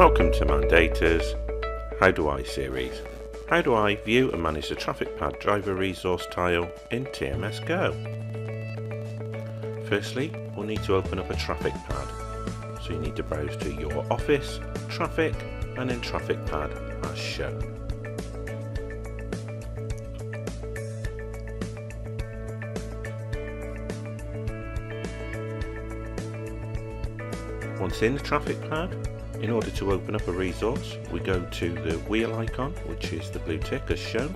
Welcome to Mandata's How Do I series. How do I view and manage the traffic pad driver resource tile in TMS Go? Firstly, we'll need to open up a traffic pad. So you need to browse to your office, traffic, and then traffic pad as shown. Once in the traffic pad, in order to open up a resource, we go to the wheel icon, which is the blue tick as shown.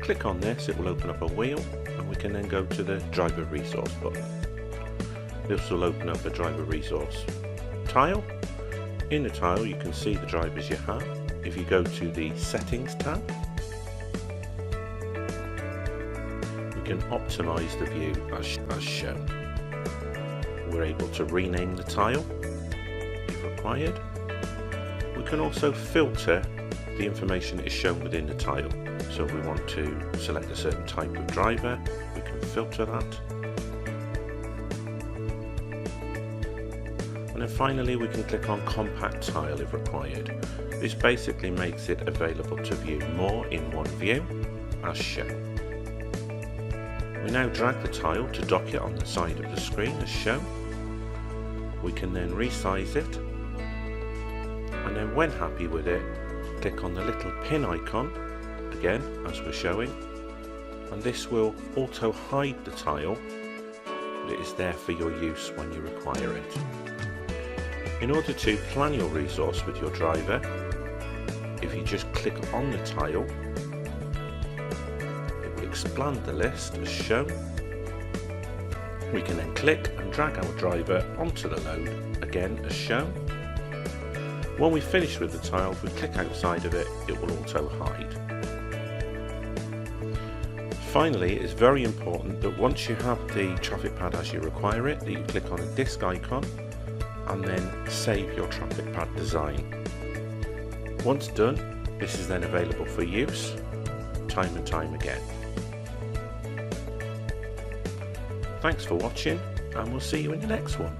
Click on this, it will open up a wheel, and we can then go to the driver resource button. This will open up a driver resource tile. In the tile you can see the drivers you have. If you go to the settings tab, we can optimize the view as shown. We're able to rename the tile if required. We can also filter the information that is shown within the tile. So if we want to select a certain type of driver, we can filter that. And then finally we can click on compact tile if required. This basically makes it available to view more in one view as shown. We now drag the tile to dock it on the side of the screen as shown. We can then resize it, and then when happy with it, click on the little pin icon again as we're showing, and this will auto hide the tile, but it is there for your use when you require it. In order to plan your resource with your driver, if you just click on the tile, it will expand the list as shown. We can then click and drag our driver onto the load again as shown. When we finish with the tile, if we click outside of it, it will auto hide. Finally, it is very important that once you have the traffic pad as you require it, that you click on the disk icon and then save your traffic pad design. Once done, this is then available for use time and time again. Thanks for watching, and we'll see you in the next one.